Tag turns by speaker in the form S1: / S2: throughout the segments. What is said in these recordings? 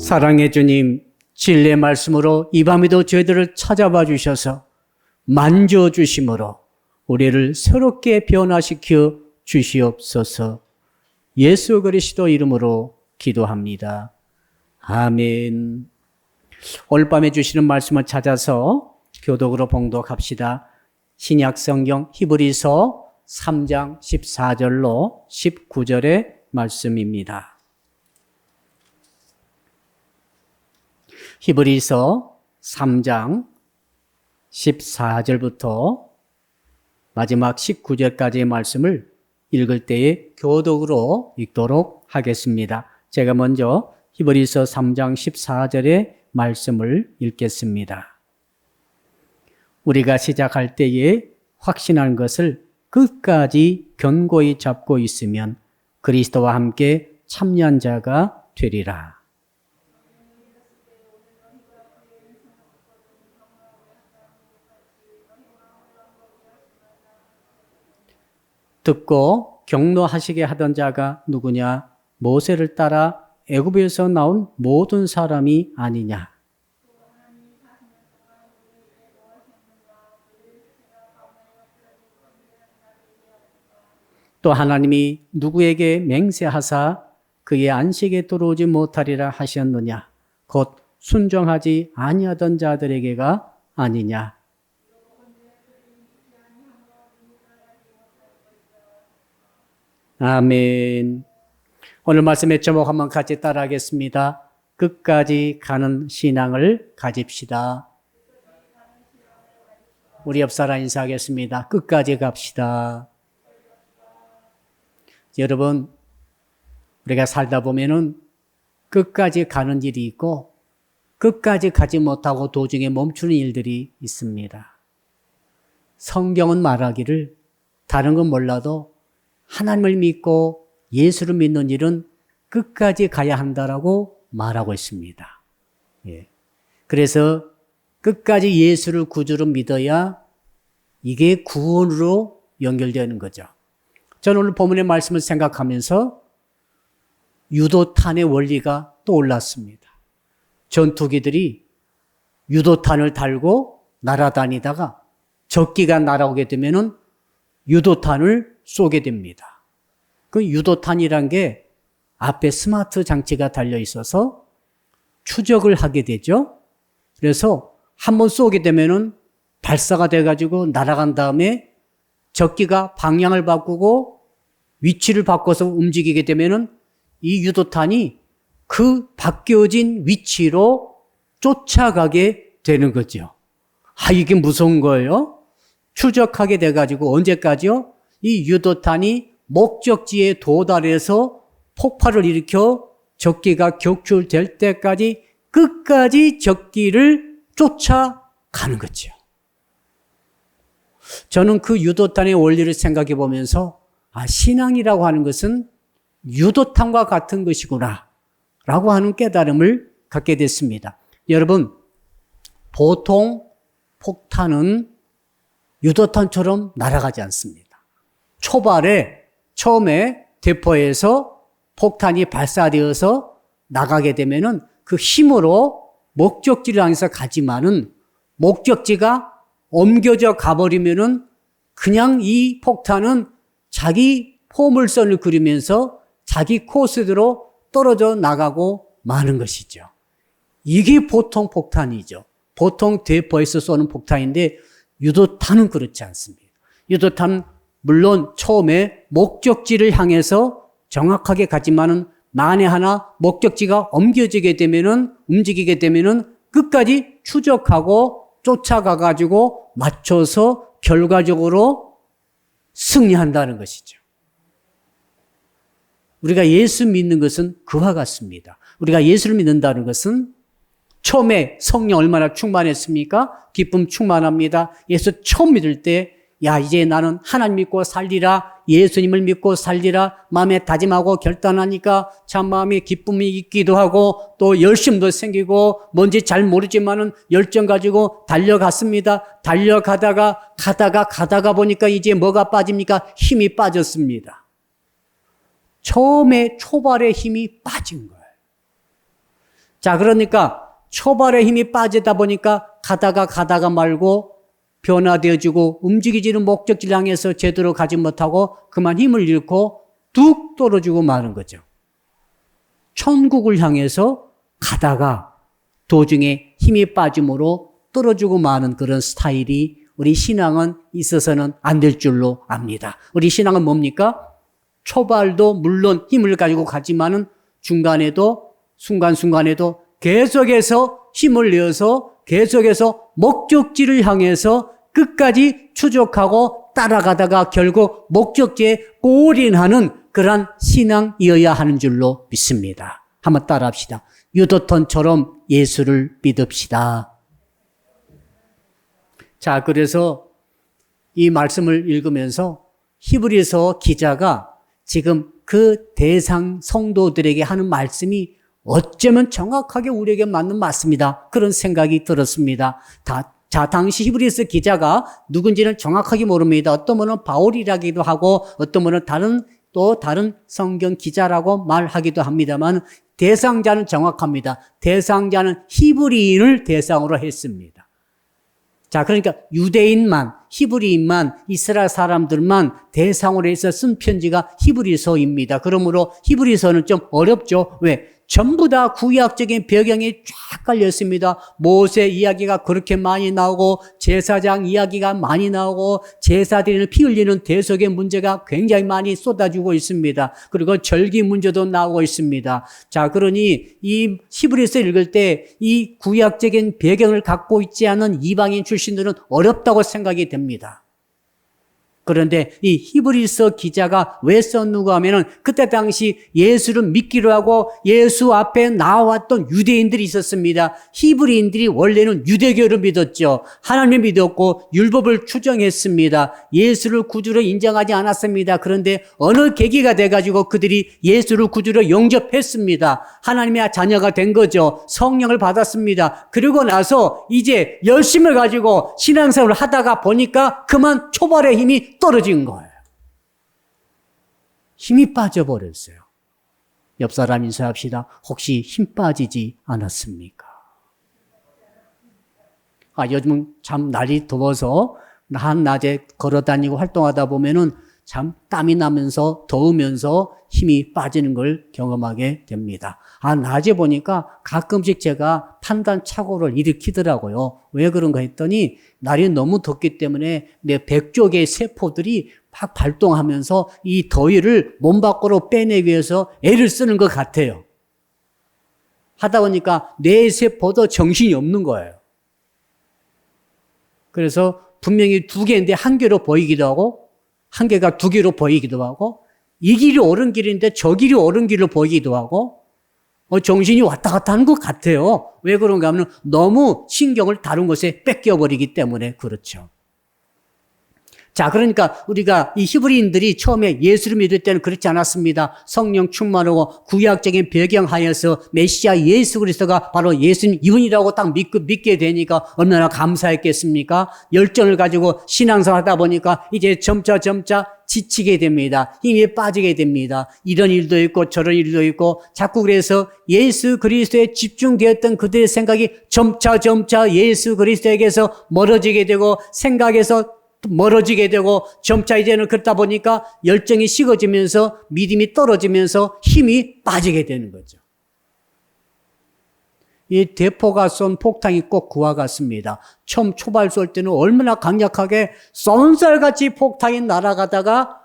S1: 사랑의 주님, 진리의 말씀으로 이 밤에도 저희들을 찾아봐 주셔서 만져주심으로 우리를 새롭게 변화시켜 주시옵소서. 예수 그리스도 이름으로 기도합니다. 아멘. 오늘 밤에 주시는 말씀을 찾아서 교독으로 봉독합시다. 신약 성경 히브리서 3장 14절로 19절의 말씀입니다. 히브리서 3장 14절부터 마지막 19절까지의 말씀을 읽을 때에 교독으로 읽도록 하겠습니다. 제가 먼저 히브리서 3장 14절의 말씀을 읽겠습니다. 우리가 시작할 때에 확신한 것을 끝까지 견고히 잡고 있으면 그리스도와 함께 참여한 자가 되리라. 듣고 경노하시게 하던 자가 누구냐? 모세를 따라 애굽에서 나온 모든 사람이 아니냐? 또 하나님이 누구에게 맹세하사 그의 안식에 들어오지 못하리라 하셨느냐? 곧 순종하지 아니하던 자들에게가 아니냐? 아멘. 오늘 말씀의 제목 한번 같이 따라하겠습니다. 끝까지 가는 신앙을 가집시다. 우리 옆 사람 인사하겠습니다. 끝까지 갑시다. 여러분, 우리가 살다 보면은 끝까지 가는 일이 있고 끝까지 가지 못하고 도중에 멈추는 일들이 있습니다. 성경은 말하기를 다른 건 몰라도 하나님을 믿고 예수를 믿는 일은 끝까지 가야 한다라고 말하고 있습니다. 예. 그래서 끝까지 예수를 구주로 믿어야 이게 구원으로 연결되는 거죠. 저는 오늘 본문의 말씀을 생각하면서 유도탄의 원리가 떠올랐습니다. 전투기들이 유도탄을 달고 날아다니다가 적기가 날아오게 되면은 유도탄을 쏘게 됩니다. 그 유도탄이란 게 앞에 스마트 장치가 달려 있어서 추적을 하게 되죠. 그래서 한번 쏘게 되면은 발사가 돼가지고 날아간 다음에 적기가 방향을 바꾸고 위치를 바꿔서 움직이게 되면은 이 유도탄이 그 바뀌어진 위치로 쫓아가게 되는 거죠. 이게 무서운 거예요. 추적하게 돼가지고 언제까지요? 이 유도탄이 목적지에 도달해서 폭발을 일으켜 적기가 격추될 때까지 끝까지 적기를 쫓아가는 거죠. 저는 그 유도탄의 원리를 생각해 보면서 신앙이라고 하는 것은 유도탄과 같은 것이구나 라고 하는 깨달음을 갖게 됐습니다. 여러분, 보통 폭탄은 유도탄처럼 날아가지 않습니다. 처음에 대포에서 폭탄이 발사되어서 나가게 되면은 그 힘으로 목적지를 향해서 가지만은 목적지가 옮겨져 가버리면은 그냥 이 폭탄은 자기 포물선을 그리면서 자기 코스대로 떨어져 나가고 마는 것이죠. 이게 보통 폭탄이죠. 보통 대포에서 쏘는 폭탄인데 유도탄은 그렇지 않습니다. 유도탄은 물론 처음에 목적지를 향해서 정확하게 가지만은 만에 하나 목적지가 움직이게 되면은 끝까지 추적하고 쫓아가가지고 맞춰서 결과적으로 승리한다는 것이죠. 우리가 예수 믿는 것은 그와 같습니다. 우리가 예수를 믿는다는 것은 처음에 성령 얼마나 충만했습니까? 기쁨 충만합니다. 예수 처음 믿을 때 이제 나는 하나님 믿고 살리라, 예수님을 믿고 살리라 마음에 다짐하고 결단하니까 참 마음에 기쁨이 있기도 하고 또 열심도 생기고 뭔지 잘 모르지만은 열정 가지고 달려갔습니다. 가다가 보니까 이제 뭐가 빠집니까? 힘이 빠졌습니다. 처음에 초발의 힘이 빠진 거예요. 자, 그러니까 초발의 힘이 빠지다 보니까 가다가 말고 변화되어지고 움직이지는 목적지를 향해서 제대로 가지 못하고 그만 힘을 잃고 뚝 떨어지고 마는 거죠. 천국을 향해서 가다가 도중에 힘이 빠짐으로 떨어지고 마는 그런 스타일이 우리 신앙은 있어서는 안 될 줄로 압니다. 우리 신앙은 뭡니까? 초발도 물론 힘을 가지고 가지만은 중간에도 순간순간에도 계속해서 힘을 내어서 계속해서 목적지를 향해서 끝까지 추적하고 따라가다가 결국 목적지에 골인하는 그러한 신앙이어야 하는 줄로 믿습니다. 한번 따라합시다. 유도턴처럼 예수를 믿읍시다. 자, 그래서 이 말씀을 읽으면서 히브리서 기자가 지금 그 대상 성도들에게 하는 말씀이 어쩌면 정확하게 우리에게 맞는 말씀이다. 그런 생각이 들었습니다. 자, 당시 히브리서 기자가 누군지는 정확하게 모릅니다. 어떤 분은 바울이라기도 하고 어떤 분은 다른 성경 기자라고 말하기도 합니다만 대상자는 정확합니다. 대상자는 히브리인을 대상으로 했습니다. 자, 그러니까 유대인만, 히브리인만, 이스라엘 사람들만 대상으로 해서 쓴 편지가 히브리서입니다. 그러므로 히브리서는 좀 어렵죠. 왜? 전부 다 구약적인 배경이 쫙 깔렸습니다. 모세 이야기가 그렇게 많이 나오고 제사장 이야기가 많이 나오고 제사 드리는 피 흘리는 대속의 문제가 굉장히 많이 쏟아지고 있습니다. 그리고 절기 문제도 나오고 있습니다. 자, 그러니 이 히브리서 읽을 때 이 구약적인 배경을 갖고 있지 않은 이방인 출신들은 어렵다고 생각이 됩니다. 그런데 이 히브리서 기자가 왜 썼는가 하면은 그때 당시 예수를 믿기로 하고 예수 앞에 나왔던 유대인들이 있었습니다. 히브리인들이 원래는 유대교를 믿었죠. 하나님을 믿었고 율법을 추정했습니다. 예수를 구주로 인정하지 않았습니다. 그런데 어느 계기가 돼가지고 그들이 예수를 구주로 영접했습니다. 하나님의 자녀가 된 거죠. 성령을 받았습니다. 그리고 나서 이제 열심을 가지고 신앙생활을 하다가 보니까 그만 초발의 힘이 떨어진 거예요. 힘이 빠져버렸어요. 옆 사람 인사합시다. 혹시 힘 빠지지 않았습니까? 요즘은 참 날이 더워서 한낮에 걸어다니고 활동하다 보면은 참 땀이 나면서 더우면서 힘이 빠지는 걸 경험하게 됩니다. 낮에 보니까 가끔씩 제가 판단 착오를 일으키더라고요. 왜 그런가 했더니 날이 너무 덥기 때문에 내 백 쪽의 세포들이 막 발동하면서 이 더위를 몸 밖으로 빼내기 위해서 애를 쓰는 것 같아요. 하다 보니까 뇌 세포도 정신이 없는 거예요. 그래서 분명히 두 개인데 한 개로 보이기도 하고 한 개가 두 개로 보이기도 하고 이 길이 옳은 길인데 저 길이 옳은 길로 보이기도 하고 정신이 왔다 갔다 하는 것 같아요. 왜 그런가 하면 너무 신경을 다른 것에 뺏겨버리기 때문에 그렇죠. 자, 그러니까 우리가 이 히브리인들이 처음에 예수를 믿을 때는 그렇지 않았습니다. 성령 충만하고 구약적인 배경하에서 메시아 예수 그리스도가 바로 예수님 이분이라고 딱 믿게 되니까 얼마나 감사했겠습니까? 열정을 가지고 신앙생활 하다 보니까 이제 점차 지치게 됩니다. 힘이 빠지게 됩니다. 이런 일도 있고 저런 일도 있고 자꾸 그래서 예수 그리스도에 집중되었던 그들의 생각이 점차 예수 그리스도에게서 멀어지게 되고 생각에서 멀어지게 되고 점차 이제는 그러다 보니까 열정이 식어지면서 믿음이 떨어지면서 힘이 빠지게 되는 거죠. 이 대포가 쏜 폭탄이 꼭 그와 같습니다. 처음 초발 쏠 때는 얼마나 강력하게 쏜살같이 폭탄이 날아가다가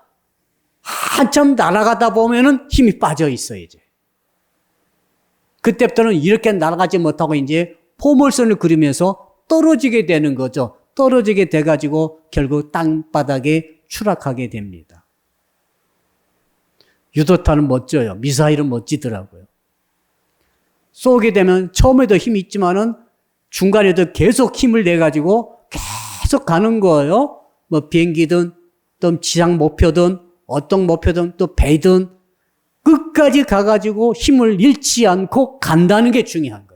S1: 한참 날아가다 보면은 힘이 빠져 있어요, 이제. 그때부터는 이렇게 날아가지 못하고 이제 포물선을 그리면서 떨어지게 되는 거죠. 떨어지게 돼가지고 결국 땅바닥에 추락하게 됩니다. 유도탄은 멋져요. 미사일은 멋지더라고요. 쏘게 되면 처음에도 힘이 있지만은 중간에도 계속 힘을 내가지고 계속 가는 거예요. 뭐 비행기든 또 지상 목표든 어떤 목표든 또 배든 끝까지 가가지고 힘을 잃지 않고 간다는 게 중요한 거예요.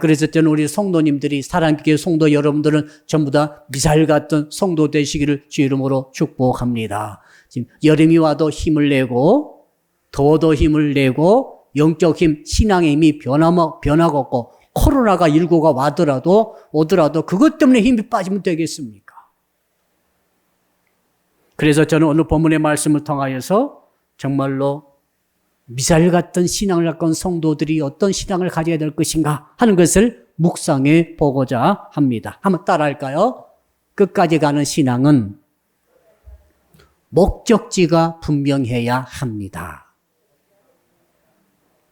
S1: 그래서 저는 우리 성도님들이 사랑교회 성도 여러분들은 전부 다 미사일 같은 성도 되시기를 주 이름으로 축복합니다. 지금 여름이 와도 힘을 내고 더워도 힘을 내고 영적 힘, 신앙의 힘이 변화가 없고 코로나가 19가 오더라도 그것 때문에 힘이 빠지면 되겠습니까? 그래서 저는 오늘 본문의 말씀을 통하여서 정말로 미사일 같은 신앙을 갖고 온 성도들이 어떤 신앙을 가져야 될 것인가 하는 것을 묵상해 보고자 합니다. 한번 따라할까요? 끝까지 가는 신앙은 목적지가 분명해야 합니다.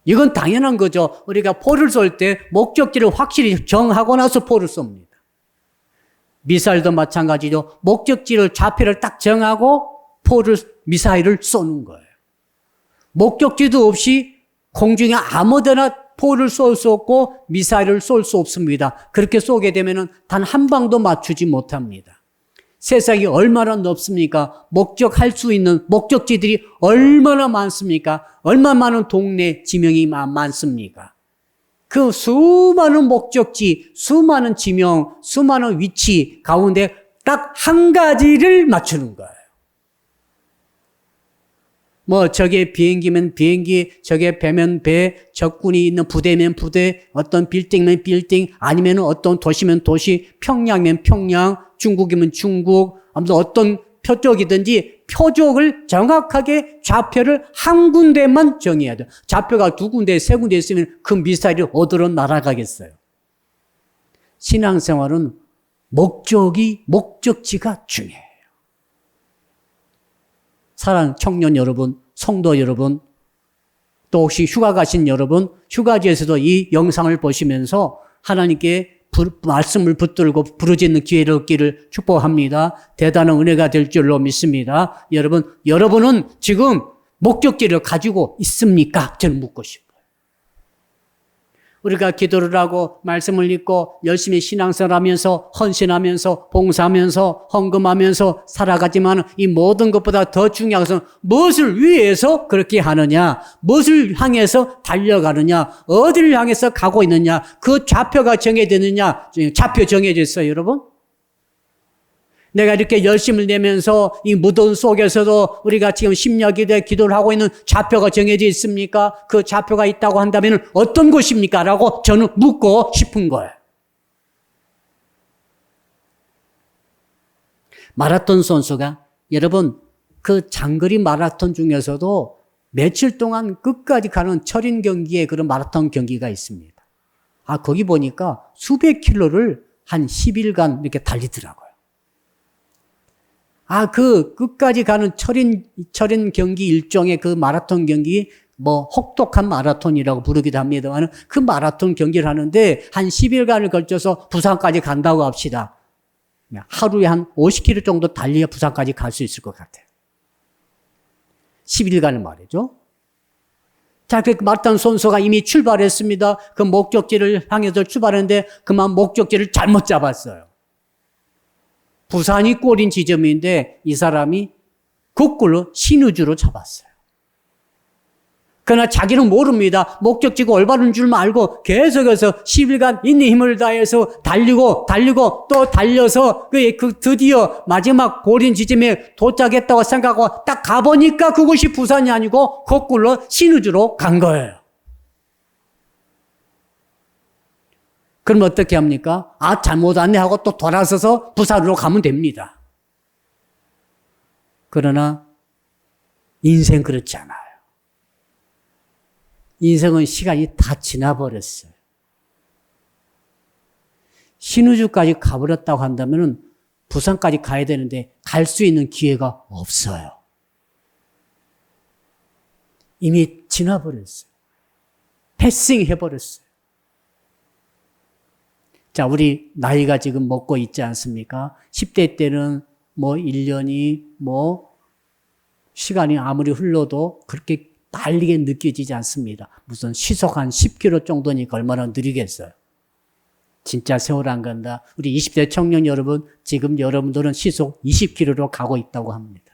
S1: 이건 당연한 거죠. 우리가 포를 쏠 때 목적지를 확실히 정하고 나서 포를 쏩니다. 미사일도 마찬가지죠. 목적지를 좌표를 딱 정하고 미사일을 쏘는 거예요. 목적지도 없이 공중에 아무데나 포를 쏠 수 없고 미사일을 쏠 수 없습니다. 그렇게 쏘게 되면 단 한 방도 맞추지 못합니다. 세상이 얼마나 넓습니까? 목적할 수 있는 목적지들이 얼마나 많습니까? 얼마나 많은 동네 지명이 많습니까? 그 수많은 목적지, 수많은 지명, 수많은 위치 가운데 딱 한 가지를 맞추는 거예요. 저게 비행기면 비행기, 저게 배면 배, 적군이 있는 부대면 부대, 어떤 빌딩이면 빌딩, 아니면 어떤 도시면 도시, 평양이면 평양, 중국이면 중국, 아무튼 어떤 표적이든지 표적을 정확하게 좌표를 한 군데만 정해야 돼요. 좌표가 두 군데, 세 군데 있으면 그 미사일이 어디로 날아가겠어요. 신앙생활은 목적지가 중요해요. 사랑하는 청년 여러분, 성도 여러분, 또 혹시 휴가 가신 여러분, 휴가지에서도 이 영상을 보시면서 하나님께 말씀을 붙들고 부르짖는 기회를 얻기를 축복합니다. 대단한 은혜가 될 줄로 믿습니다. 여러분은 지금 목적지를 가지고 있습니까? 저는 묻고 싶어요. 우리가 기도를 하고 말씀을 읽고 열심히 신앙생활하면서 헌신하면서 봉사하면서 헌금하면서 살아가지만 이 모든 것보다 더 중요한 것은 무엇을 위해서 그렇게 하느냐, 무엇을 향해서 달려가느냐, 어디를 향해서 가고 있느냐, 그 좌표가 정해지느냐. 좌표 정해져 있어요, 여러분? 내가 이렇게 열심을 내면서 이 무덤 속에서도 우리가 지금 심야기도에 기도를 하고 있는 좌표가 정해져 있습니까? 그 좌표가 있다고 한다면 어떤 곳입니까? 라고 저는 묻고 싶은 거예요. 마라톤 선수가 여러분 그 장거리 마라톤 중에서도 며칠 동안 끝까지 가는 철인 경기에 그런 마라톤 경기가 있습니다. 거기 보니까 수백 킬로를 한 10일간 이렇게 달리더라고요. 그 끝까지 가는 철인 경기 일종의 그 마라톤 경기, 혹독한 마라톤이라고 부르기도 합니다만 그 마라톤 경기를 하는데 한 10일간을 걸쳐서 부산까지 간다고 합시다. 하루에 한 50km 정도 달려야 부산까지 갈 수 있을 것 같아요. 10일간을 말이죠. 자, 그 마라톤 선수가 이미 출발했습니다. 그 목적지를 향해서 출발했는데 그만 목적지를 잘못 잡았어요. 부산이 꼴인 지점인데 이 사람이 거꾸로 신의주로 잡았어요. 그러나 자기는 모릅니다. 목적지가 올바른 줄만 알고 계속해서 10일간 있는 힘을 다해서 달리고 또 달려서 드디어 마지막 골인 지점에 도착했다고 생각하고 딱 가보니까 그곳이 부산이 아니고 거꾸로 신의주로 간 거예요. 그럼 어떻게 합니까? 잘못 왔네 하고 또 돌아서서 부산으로 가면 됩니다. 그러나 인생 그렇지 않아요. 인생은 시간이 다 지나버렸어요. 신의주까지 가버렸다고 한다면 부산까지 가야 되는데 갈 수 있는 기회가 없어요. 이미 지나버렸어요. 패싱해버렸어요. 자, 우리 나이가 지금 먹고 있지 않습니까? 10대 때는 1년이 시간이 아무리 흘러도 그렇게 빨리게 느껴지지 않습니다. 무슨 시속 한 10km 정도니까 얼마나 느리겠어요. 진짜 세월 안 간다. 우리 20대 청년 여러분, 지금 여러분들은 시속 20km로 가고 있다고 합니다.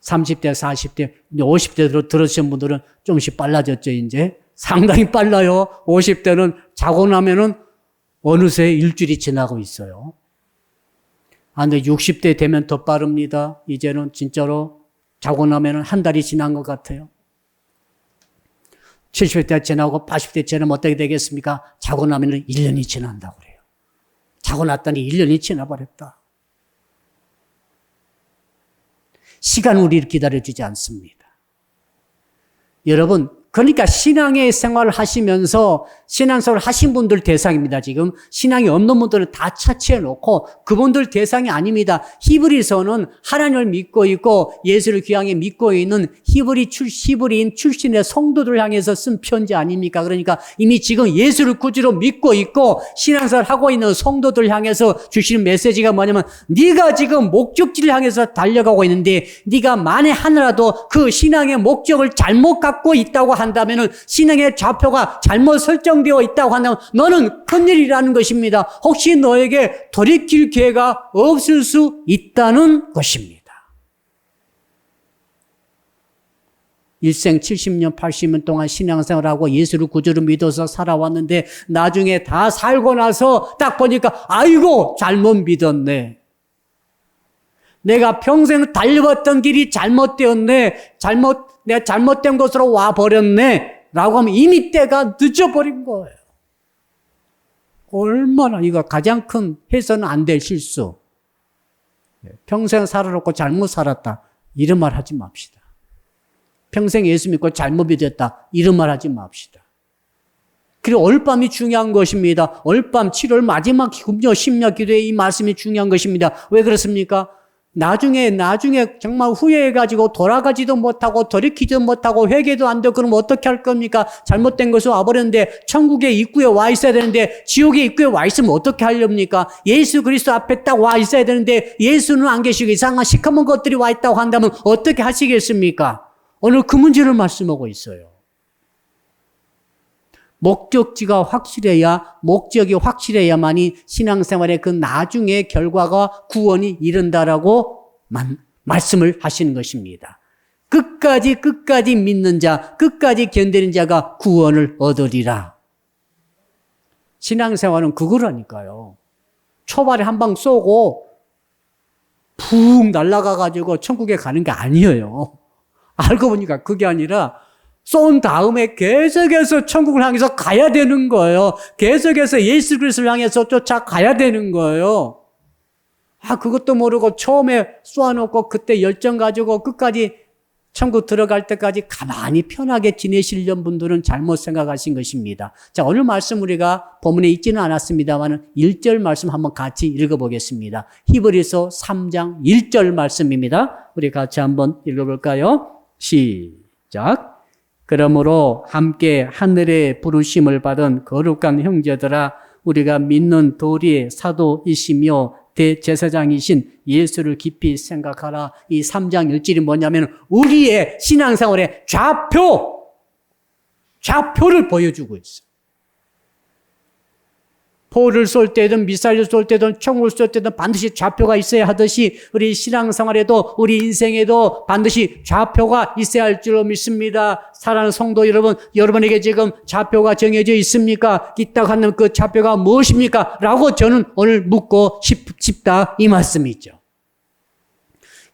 S1: 30대, 40대, 50대 들어오신 분들은 조금씩 빨라졌죠, 이제. 상당히 빨라요. 50대는 자고 나면은 어느새 일주일이 지나고 있어요. 근데 60대 되면 더 빠릅니다. 이제는 진짜로 자고 나면은 한 달이 지난 것 같아요. 70대 지나고 80대 지나면 어떻게 되겠습니까? 자고 나면 1년이 지난다고 그래요. 자고 났더니 1년이 지나버렸다. 시간은 우리를 기다려주지 않습니다. 여러분, 그러니까 신앙의 생활을 하시면서 신앙생활을 하신 분들 대상입니다. 지금 신앙이 없는 분들은 다 차치해 놓고 그분들 대상이 아닙니다. 히브리서는 하나님을 믿고 있고 예수를 귀하게 믿고 있는 히브리인 출신의 성도들 향해서 쓴 편지 아닙니까? 그러니까 이미 지금 예수를 구주로 믿고 있고 신앙생활을 하고 있는 성도들 향해서 주시는 메시지가 뭐냐면 네가 지금 목적지를 향해서 달려가고 있는데 네가 만에 하나라도 그 신앙의 목적을 잘못 갖고 있다고 한다면 신앙의 좌표가 잘못 설정되어 있다고 한다면 너는 큰일이라는 것입니다. 혹시 너에게 돌이킬 기회가 없을 수 있다는 것입니다. 일생 70년, 80년 동안 신앙생활하고 예수를 구주로 믿어서 살아왔는데 나중에 다 살고 나서 딱 보니까 아이고 잘못 믿었네. 내가 평생 달려왔던 길이 잘못되었네. 내가 잘못된 곳으로 와버렸네. 라고 하면 이미 때가 늦어버린 거예요. 얼마나 이거 가장 큰 해서는 안 될 실수. 평생 살아놓고 잘못 살았다. 이런 말 하지 맙시다. 평생 예수 믿고 잘못 믿었다. 이런 말 하지 맙시다. 그리고 올밤이 중요한 것입니다. 올밤 7월 마지막 금요 심야 기도에 이 말씀이 중요한 것입니다. 왜 그렇습니까? 나중에 정말 후회해가지고 돌아가지도 못하고 돌이키지도 못하고 회개도 안 되고 그러면 어떻게 할 겁니까? 잘못된 것을 와버렸는데 천국의 입구에 와 있어야 되는데 지옥의 입구에 와 있으면 어떻게 하렵니까? 예수 그리스도 앞에 딱 와 있어야 되는데 예수는 안 계시고 이상한 시커먼 것들이 와 있다고 한다면 어떻게 하시겠습니까? 오늘 그 문제를 말씀하고 있어요. 목적이 확실해야만이 신앙생활의 그 나중의 결과가 구원이 이른다라고 말씀을 하시는 것입니다. 끝까지 믿는 자, 끝까지 견디는 자가 구원을 얻으리라. 신앙생활은 그거라니까요. 초반에 한 방 쏘고 푹 날아가가지고 천국에 가는 게 아니에요. 알고 보니까 그게 아니라 쏜 다음에 계속해서 천국을 향해서 가야 되는 거예요. 계속해서 예수 그리스도를 향해서 쫓아가야 되는 거예요. 그것도 모르고 처음에 쏘아놓고 그때 열정 가지고 끝까지 천국 들어갈 때까지 가만히 편하게 지내시려는 분들은 잘못 생각하신 것입니다. 자, 오늘 말씀 우리가 본문에 있지는 않았습니다만 1절 말씀 한번 같이 읽어보겠습니다. 히브리서 3장 1절 말씀입니다. 우리 같이 한번 읽어볼까요? 시작. 그러므로 함께 하늘의 부르심을 받은 거룩한 형제들아 우리가 믿는 도리의 사도이시며 대제사장이신 예수를 깊이 생각하라. 이 3장 1절이 뭐냐면 우리의 신앙생활의 좌표를 보여주고 있어요. 포를 쏠 때든 미사일을 쏠 때든 총을 쏠 때든 반드시 좌표가 있어야 하듯이 우리 신앙생활에도 우리 인생에도 반드시 좌표가 있어야 할 줄로 믿습니다. 사랑하는 성도 여러분, 여러분에게 지금 좌표가 정해져 있습니까? 있다고 하면 그 좌표가 무엇입니까? 라고 저는 오늘 묻고 싶다 이 말씀이죠.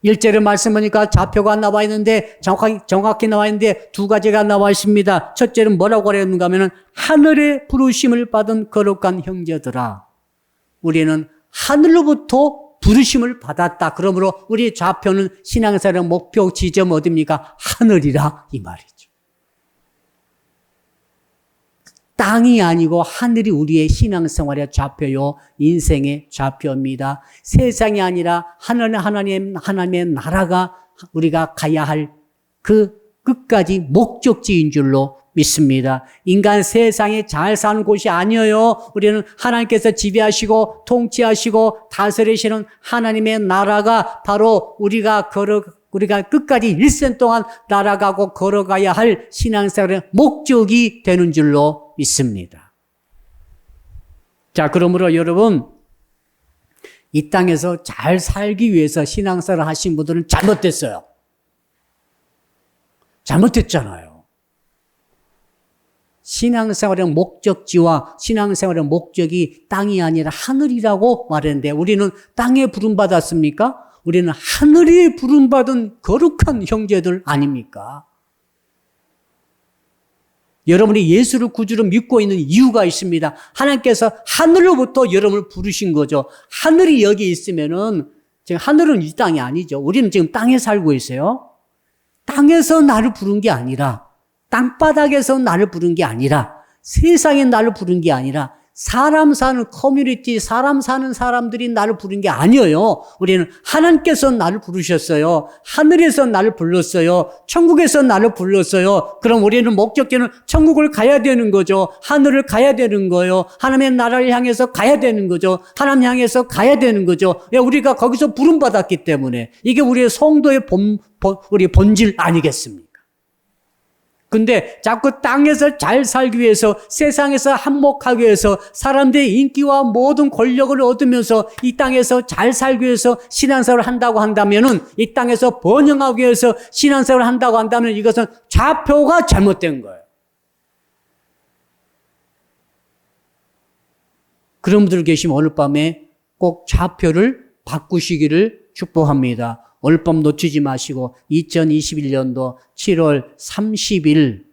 S1: 1절에 말씀하니까 좌표가 나와 있는데 정확히 나와 있는데 두 가지가 나와 있습니다. 첫째는 뭐라고 그랬는가 하면 하늘의 부르심을 받은 거룩한 형제들아. 우리는 하늘로부터 부르심을 받았다. 그러므로 우리 좌표는 신앙생활의 목표 지점 어디입니까? 하늘이라 이 말이죠. 땅이 아니고 하늘이 우리의 신앙생활의 좌표요, 인생의 좌표입니다. 세상이 아니라 하나님의 나라가 우리가 가야 할 그 끝까지 목적지인 줄로 믿습니다. 인간 세상에 잘 사는 곳이 아니에요. 우리는 하나님께서 지배하시고 통치하시고 다스리시는 하나님의 나라가 바로 우리가 끝까지 일생 동안 날아가고 걸어가야 할 신앙생활의 목적이 되는 줄로 믿습니다. 자, 그러므로 여러분, 이 땅에서 잘 살기 위해서 신앙생활을 하신 분들은 잘못됐어요. 잘못됐잖아요. 신앙생활의 목적지와 신앙생활의 목적이 땅이 아니라 하늘이라고 말했는데 우리는 땅에 부름받았습니까? 우리는 하늘에 부름받은 거룩한 형제들 아닙니까? 여러분이 예수를 구주로 믿고 있는 이유가 있습니다. 하나님께서 하늘로부터 여러분을 부르신 거죠. 하늘이 여기 있으면은, 지금 하늘은 이 땅이 아니죠. 우리는 지금 땅에 살고 있어요. 땅에서 나를 부른 게 아니라, 땅바닥에서 나를 부른 게 아니라, 세상에 나를 부른 게 아니라, 사람 사는 커뮤니티, 사람 사는 사람들이 나를 부른 게 아니에요. 우리는 하나님께서 나를 부르셨어요. 하늘에서 나를 불렀어요. 천국에서 나를 불렀어요. 그럼 우리는 목적지는 천국을 가야 되는 거죠. 하늘을 가야 되는 거예요. 하나님의 나라를 향해서 가야 되는 거죠. 하나님 향해서 가야 되는 거죠. 우리가 거기서 부름받았기 때문에 이게 우리의 성도의 우리 본질 아니겠습니까? 근데 자꾸 땅에서 잘 살기 위해서, 세상에서 한몫하기 위해서, 사람들의 인기와 모든 권력을 얻으면서 이 땅에서 잘 살기 위해서 신앙생활을 한다고 한다면은, 이 땅에서 번영하기 위해서 신앙생활을 한다고 한다면 이것은 좌표가 잘못된 거예요. 그런 분들 계시면 오늘 밤에 꼭 좌표를 바꾸시기를 축복합니다. 오늘 밤 놓치지 마시고 2021년도 7월 30일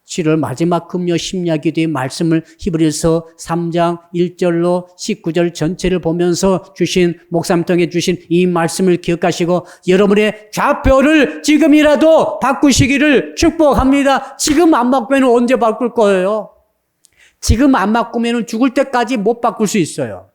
S1: 7월 마지막 금요 심야기도의 말씀을 히브리서 3장 1절로 19절 전체를 보면서 주신 목사님 통해 주신 이 말씀을 기억하시고 여러분의 좌표를 지금이라도 바꾸시기를 축복합니다. 지금 안 바꾸면 언제 바꿀 거예요? 지금 안 바꾸면 죽을 때까지 못 바꿀 수 있어요.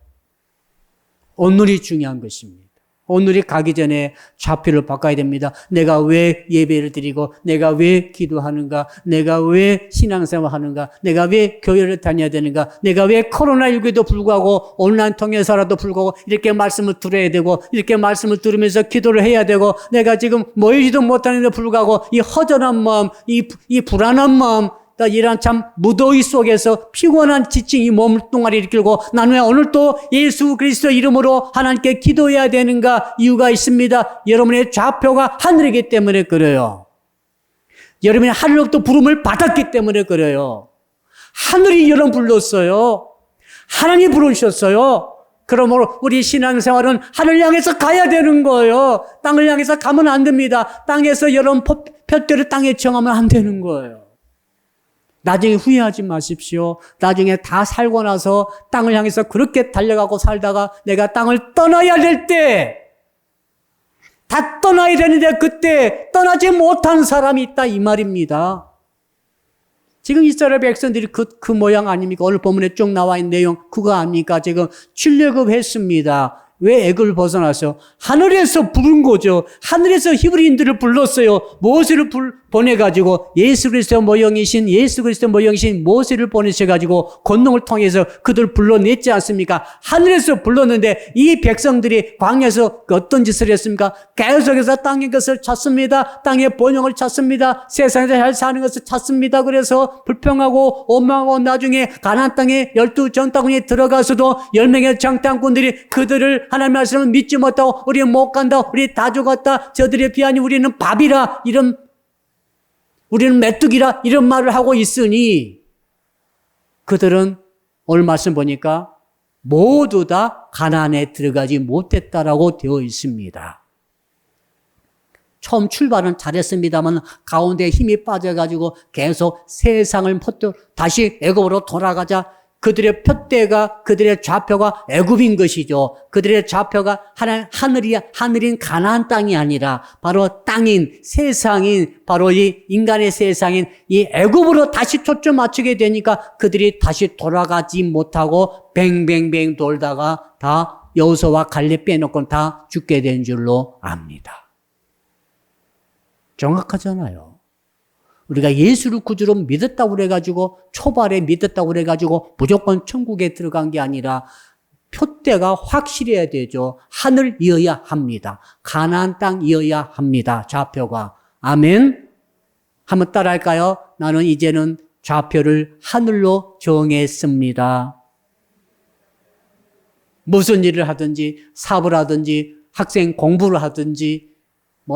S1: 오늘이 중요한 것입니다. 오늘이 가기 전에 좌표를 바꿔야 됩니다. 내가 왜 예배를 드리고, 내가 왜 기도하는가, 내가 왜 신앙생활 하는가, 내가 왜 교회를 다녀야 되는가, 내가 왜 코로나19에도 불구하고 온라인 통해서라도 불구하고 이렇게 말씀을 들어야 되고, 이렇게 말씀을 들으면서 기도를 해야 되고, 내가 지금 모이지도 못하는데 불구하고 이 허전한 마음, 이 불안한 마음, 이런 참 무더위 속에서 피곤한 지친 이 몸뚱아리를 끌고 나는 왜 오늘 또 예수 그리스도 이름으로 하나님께 기도해야 되는가? 이유가 있습니다. 여러분의 좌표가 하늘이기 때문에 그래요. 여러분이 하늘로부터 부름을 받았기 때문에 그래요. 하늘이 여러분 불렀어요. 하나님이 부르셨어요. 그러므로 우리 신앙생활은 하늘 향해서 가야 되는 거예요. 땅을 향해서 가면 안 됩니다. 땅에서 여러분 푯대로 땅에 정하면 안 되는 거예요. 나중에 후회하지 마십시오. 나중에 다 살고 나서 땅을 향해서 그렇게 달려가고 살다가 내가 땅을 떠나야 될 때, 다 떠나야 되는데 그때 떠나지 못한 사람이 있다 이 말입니다. 지금 이스라엘 백성들이 그 모양 아닙니까? 오늘 본문에 쭉 나와 있는 내용 그거 아닙니까? 지금 출애굽했습니다. 왜 애굽을 벗어났어요? 하늘에서 부른 거죠. 하늘에서 히브리인들을 불렀어요. 모세를 보내가지고 예수 그리스도 모형이신 모세를 보내셔가지고 권능을 통해서 그들을 불러냈지 않습니까? 하늘에서 불렀는데 이 백성들이 광야에서 어떤 짓을 했습니까? 계속해서 땅의 것을 찾습니다. 땅의 번영을 찾습니다. 세상에서 잘 사는 것을 찾습니다. 그래서 불평하고 원망하고 나중에 가나안 땅에 12 정탐꾼이 들어가서도 10명의 정탐꾼들이 그들을 하나님의 말씀을 믿지 못하고 우리 못 간다, 우리 다 죽었다, 저들에 비하니 우리는 밥이라, 우리는 메뚜기라 이런 말을 하고 있으니 그들은 오늘 말씀 보니까 모두 다 가나안에 들어가지 못했다라고 되어 있습니다. 처음 출발은 잘했습니다만 가운데 힘이 빠져가지고 계속 세상을 다시 애굽으로 돌아가자 그들의 푯대가, 그들의 좌표가 애굽인 것이죠. 그들의 좌표가 하늘인 가나안 땅이 아니라 바로 땅인, 세상인, 바로 이 인간의 세상인 이 애굽으로 다시 초점 맞추게 되니까 그들이 다시 돌아가지 못하고 뱅뱅뱅 돌다가 다 여호수아와 갈렙 빼놓고는 다 죽게 된 줄로 압니다. 정확하잖아요. 우리가 예수를 구주로 믿었다고 그래가지고 초발에 믿었다고 그래가지고 무조건 천국에 들어간 게 아니라 표대가 확실해야 되죠. 하늘이어야 합니다. 가나안 땅이어야 합니다. 좌표가. 아멘. 한번 따라할까요? 나는 이제는 좌표를 하늘로 정했습니다. 무슨 일을 하든지 사업을 하든지 학생 공부를 하든지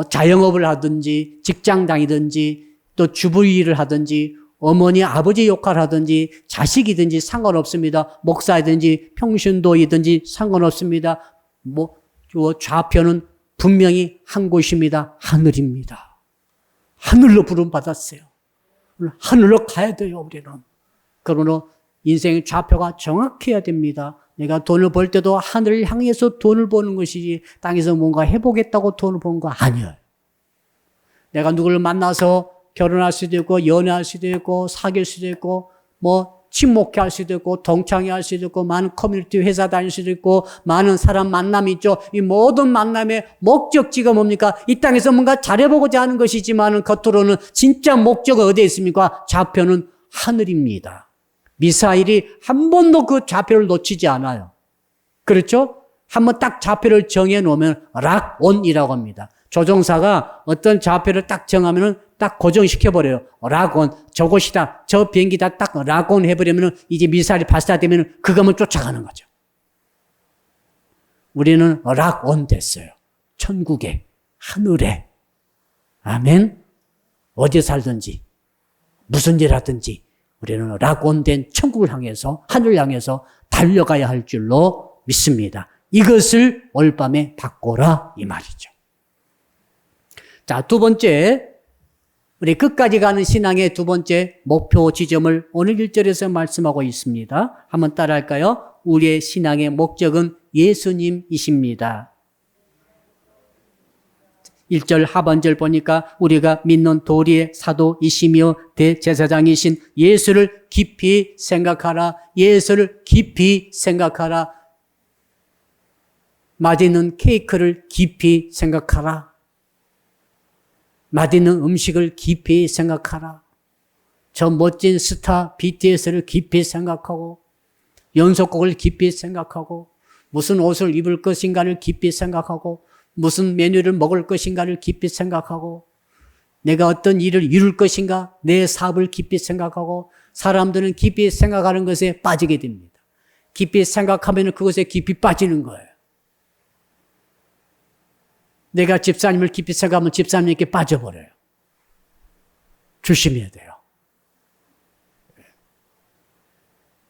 S1: 자영업을 하든지 직장 다니든지 또 주부 일을 하든지 어머니 아버지 역할을 하든지 자식이든지 상관없습니다. 목사이든지 평신도이든지 상관없습니다. 좌표는 분명히 한 곳입니다. 하늘입니다. 하늘로 부름 받았어요. 하늘로 가야 돼요, 우리는. 그러므로 인생의 좌표가 정확해야 됩니다. 내가 돈을 벌 때도 하늘을 향해서 돈을 버는 것이지 땅에서 뭔가 해보겠다고 돈을 버는 거 아니에요. 내가 누구를 만나서 결혼할 수도 있고 연애할 수도 있고 사귈 수도 있고 뭐 친목회 할 수도 있고 동창회 할 수도 있고 많은 커뮤니티 회사 다닐 수도 있고 많은 사람 만남이 있죠. 이 모든 만남의 목적지가 뭡니까? 이 땅에서 뭔가 잘해보고자 하는 것이지만 겉으로는 진짜 목적은 어디에 있습니까? 좌표는 하늘입니다. 미사일이 한 번도 그 좌표를 놓치지 않아요. 그렇죠? 한번 딱 좌표를 정해 놓으면 락온이라고 합니다. 조종사가 어떤 좌표를 딱 정하면은 딱 고정시켜버려요. 락온, 저곳이다. 저 비행기다. 딱 락온 해버리면은 이제 미사일이 발사되면은 그것만 쫓아가는 거죠. 우리는 락온 됐어요. 천국에, 하늘에. 아멘. 어디 살든지, 무슨 일 하든지 우리는 락온된 천국을 향해서, 하늘을 향해서 달려가야 할 줄로 믿습니다. 이것을 올밤에 바꿔라 이 말이죠. 자, 두 번째, 우리 끝까지 가는 신앙의 두 번째 목표 지점을 오늘 1절에서 말씀하고 있습니다. 한번 따라할까요? 우리의 신앙의 목적은 예수님이십니다. 1절 하반절 보니까 우리가 믿는 도리의 사도이시며 대제사장이신 예수를 깊이 생각하라. 예수를 깊이 생각하라. 맛있는 케이크를 깊이 생각하라. 맛있는 음식을 깊이 생각하라. 저 멋진 스타 BTS를 깊이 생각하고 연속곡을 깊이 생각하고 무슨 옷을 입을 것인가를 깊이 생각하고 무슨 메뉴를 먹을 것인가를 깊이 생각하고 내가 어떤 일을 이룰 것인가 내 사업을 깊이 생각하고 사람들은 깊이 생각하는 것에 빠지게 됩니다. 깊이 생각하면 그것에 깊이 빠지는 거예요. 내가 집사님을 깊이 생각하면 집사님에게 빠져버려요. 조심해야 돼요.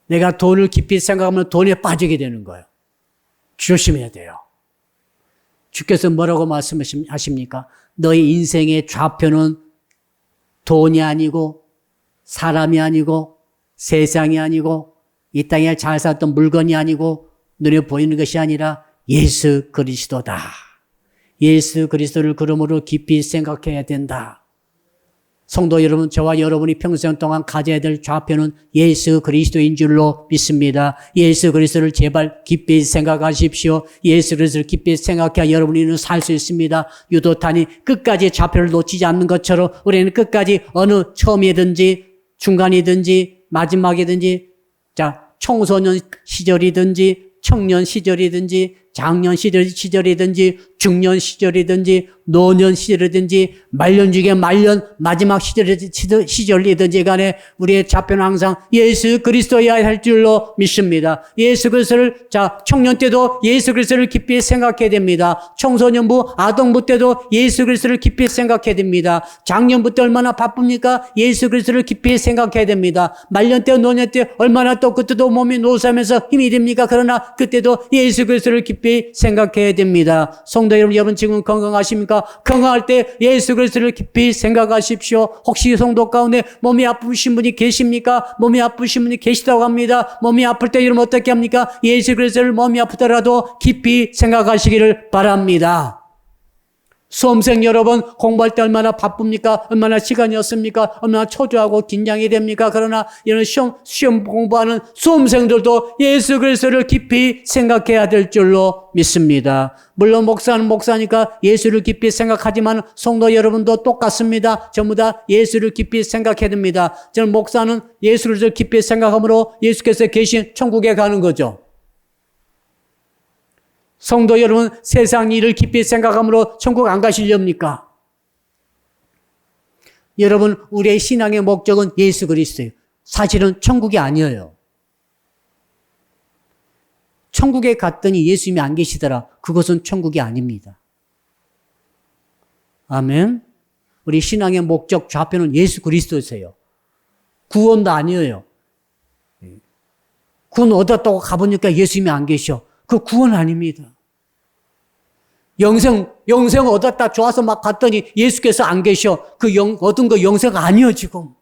S1: 내가 돈을 깊이 생각하면 돈에 빠지게 되는 거예요. 조심해야 돼요. 주께서 뭐라고 말씀하십니까? 너의 인생의 좌표는 돈이 아니고 사람이 아니고 세상이 아니고 이 땅에 잘 살던 물건이 아니고 눈에 보이는 것이 아니라 예수 그리스도다. 예수 그리스도를 그러므로 깊이 생각해야 된다. 성도 여러분, 저와 여러분이 평생 동안 가져야 될 좌표는 예수 그리스도인 줄로 믿습니다. 예수 그리스도를 제발 깊이 생각하십시오. 예수 그리스도를 깊이 생각해야 여러분이 살 수 있습니다. 유도탄이 끝까지 좌표를 놓치지 않는 것처럼 우리는 끝까지 어느 처음이든지 중간이든지 마지막이든지 청소년 시절이든지 청년 시절이든지 장년 시절이든지 중년 시절이든지 노년 시절이든지 말년 중에 말년 마지막 시절이든지 간에 우리의 좌표는 항상 예수 그리스도여야 할 줄로 믿습니다. 예수 그리스도를 청년 때도 예수 그리스도를 깊이 생각해야 됩니다. 청소년부 아동부 때도 예수 그리스도를 깊이 생각해야 됩니다. 장년부 때 얼마나 바쁩니까? 예수 그리스도를 깊이 생각해야 됩니다. 말년 때 노년 때 얼마나 또 그때도 몸이 노쇠하면서 힘이 됩니까? 그러나 그때도 예수 그리스도를 깊이 생각해야 됩니다. 성도 여러분 지금 건강하십니까? 건강할 때 예수 그리스도를 깊이 생각하십시오. 혹시 성도 가운데 몸이 아프신 분이 계십니까? 몸이 아프신 분이 계시다고 합니다. 몸이 아플 때 여러분 어떻게 합니까? 예수 그리스도를 몸이 아프더라도 깊이 생각하시기를 바랍니다. 수험생 여러분 공부할 때 얼마나 바쁩니까? 얼마나 시간이 없습니까? 얼마나 초조하고 긴장이 됩니까? 그러나 이런 시험 공부하는 수험생들도 예수 그리스도를 깊이 생각해야 될 줄로 믿습니다. 물론 목사는 목사니까 예수를 깊이 생각하지만 성도 여러분도 똑같습니다. 전부 다 예수를 깊이 생각해야 됩니다. 저는 목사는 예수를 깊이 생각함으로 예수께서 계신 천국에 가는 거죠. 성도 여러분, 세상 일을 깊이 생각함으로 천국 안 가시렵니까? 여러분, 우리의 신앙의 목적은 예수 그리스도예요. 사실은 천국이 아니에요. 천국에 갔더니 예수님이 안 계시더라. 그것은 천국이 아닙니다. 아멘. 우리 신앙의 목적 좌표는 예수 그리스도세요. 구원도 아니에요. 구원 얻었다고 가보니까 예수님이 안 계셔. 그 구원 아닙니다. 영생 얻었다 좋아서 막 갔더니 예수께서 안 계셔. 그 얻은 거 영생 아니요 지금.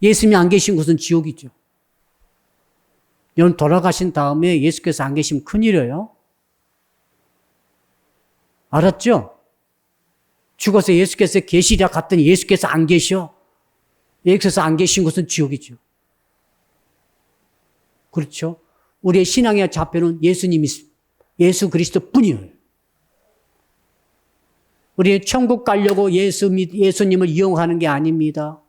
S1: 예수님이 안 계신 곳은 지옥이죠. 여러분 돌아가신 다음에 예수께서 안 계시면 큰일이에요. 알았죠? 죽어서 예수께서 계시랴 갔더니 예수께서 안 계셔. 예수께서 안 계신 곳은 지옥이죠. 그렇죠? 우리의 신앙의 좌표는 예수님이, 예수 그리스도 뿐이에요. 우리는 천국 가려고 예수님을 이용하는 게 아닙니다.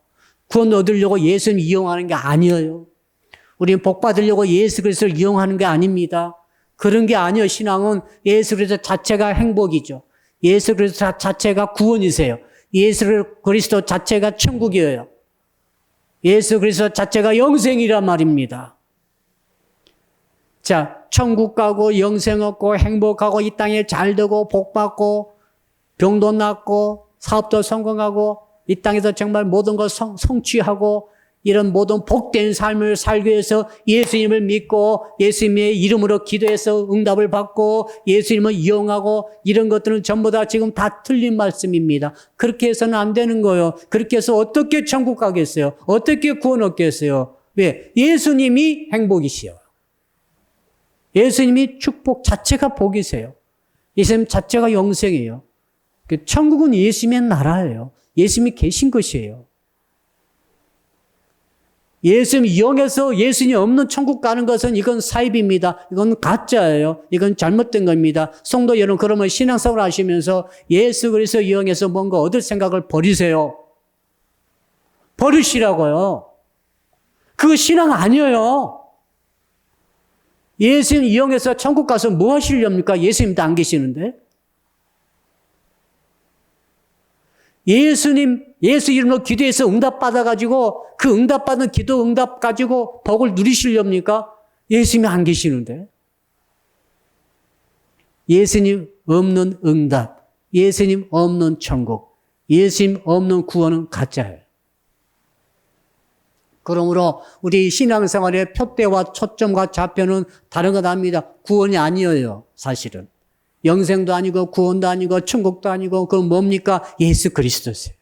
S1: 구원 얻으려고 예수님 이용하는 게 아니에요. 우리는 복 받으려고 예수 그리스도를 이용하는 게 아닙니다. 그런 게 아니에요. 신앙은 예수 그리스도 자체가 행복이죠. 예수 그리스도 자체가 구원이세요. 예수 그리스도 자체가 천국이에요. 예수 그리스도 자체가 영생이란 말입니다. 자, 천국 가고 영생 얻고 행복하고 이 땅에 잘 되고 복 받고 병도 낫고 사업도 성공하고 이 땅에서 정말 모든 걸 성취하고 이런 모든 복된 삶을 살기 위해서 예수님을 믿고 예수님의 이름으로 기도해서 응답을 받고 예수님을 이용하고 이런 것들은 전부 다 지금 다 틀린 말씀입니다. 그렇게 해서는 안 되는 거예요. 그렇게 해서 어떻게 천국 가겠어요? 어떻게 구원 얻겠어요? 왜? 예수님이 행복이시요. 예수님이 축복 자체가 복이세요. 예수님 자체가 영생이에요. 천국은 예수님의 나라예요. 예수님이 계신 것이에요. 예수님 이용해서 예수님이 없는 천국 가는 것은 이건 사입입니다. 이건 가짜예요. 이건 잘못된 겁니다. 성도 여러분, 그러면 신앙생활 하시면서 예수 그리스도 이용해서 뭔가 얻을 생각을 버리세요. 버리시라고요. 그거 신앙 아니에요. 예수님 이용해서 천국 가서 뭐 하시렵니까? 예수님도 안 계시는데. 예수 이름으로 기도해서 응답 받아가지고 그 응답 받은 기도 응답 가지고 복을 누리시렵니까? 예수님이 안 계시는데. 예수님 없는 응답, 예수님 없는 천국, 예수님 없는 구원은 가짜예요. 그러므로 우리 신앙생활의 표대와 초점과 좌표는 다른 것 아닙니다. 구원이 아니에요, 사실은. 영생도 아니고 구원도 아니고 천국도 아니고 그건 뭡니까? 예수 그리스도세요.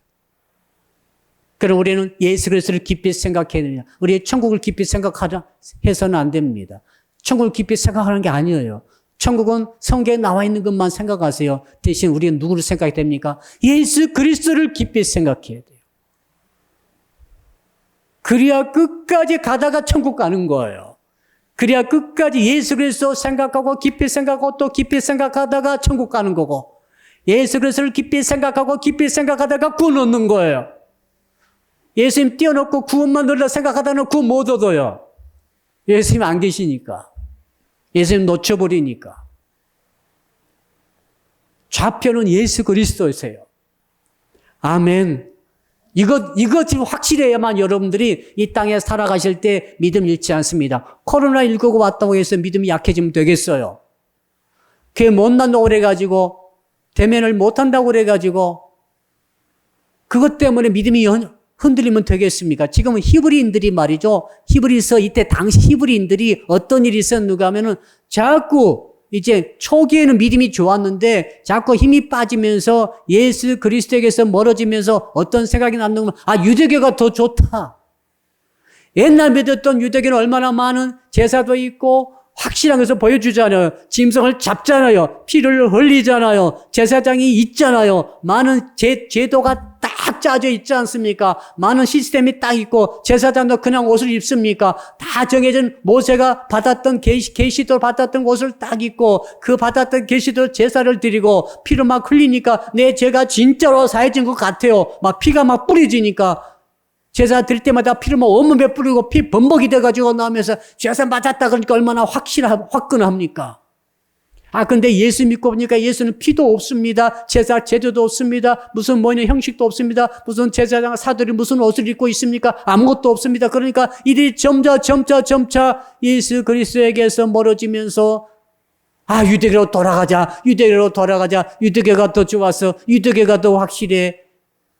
S1: 그럼 우리는 예수 그리스도를 깊이 생각해야 되냐? 우리의 천국을 깊이 생각하자 해서는 안 됩니다. 천국을 깊이 생각하는 게 아니에요. 천국은 성경에 나와 있는 것만 생각하세요. 대신 우리는 누구를 생각해야 됩니까? 예수 그리스도를 깊이 생각해야 돼요. 그래야 끝까지 가다가 천국 가는 거예요. 그래야 끝까지 예수 그리스도 생각하고 깊이 생각하고 또 깊이 생각하다가 천국 가는 거고 예수 그리스도를 깊이 생각하고 깊이 생각하다가 구원 얻는 거예요. 예수님 띄워놓고 구원만 넣으려 생각하다는 구원 못 얻어요. 예수님 안 계시니까. 예수님 놓쳐버리니까. 좌표는 예수 그리스도이세요. 아멘. 이거 지금 확실해야만 여러분들이 이 땅에 살아가실 때 믿음 잃지 않습니다. 코로나19가 왔다고 해서 믿음이 약해지면 되겠어요. 교회 못 난다고 그래가지고, 대면을 못한다고 그래가지고, 그것 때문에 믿음이 흔들리면 되겠습니까? 지금은 히브리인들이 말이죠. 히브리서 이때 당시 히브리인들이 어떤 일이 있었는가 하면은 자꾸 이제 초기에는 믿음이 좋았는데 자꾸 힘이 빠지면서 예수 그리스도에게서 멀어지면서 어떤 생각이 났는 건 유대교가 더 좋다. 옛날 믿었던 유대교는 얼마나 많은 제사도 있고 확실한 것을 보여주잖아요. 짐승을 잡잖아요. 피를 흘리잖아요. 제사장이 있잖아요. 많은 제도가 딱 짜져 있지 않습니까? 많은 시스템이 딱 있고 제사장도 그냥 옷을 입습니까? 다 정해진 모세가 받았던 계시도 받았던 옷을 딱 입고 그 받았던 계시도 제사를 드리고 피를 막 흘리니까 내 죄가 진짜로 사해진 것 같아요. 막 피가 막 뿌려지니까 제사 드릴 때마다 피를 막 온몸에 뿌리고 피 범벅이 돼가지고 나오면서 제사 맞았다 그러니까 얼마나 화끈합니까? 근데 예수 믿고 보니까 예수는 피도 없습니다. 제도도 없습니다. 무슨 형식도 없습니다. 무슨 제사장 사들이 무슨 옷을 입고 있습니까? 아무것도 없습니다. 그러니까 이들이 점차 예수 그리스도에게서 멀어지면서 유대교로 돌아가자. 유대교가 더 좋았어. 유대교가 더 확실해.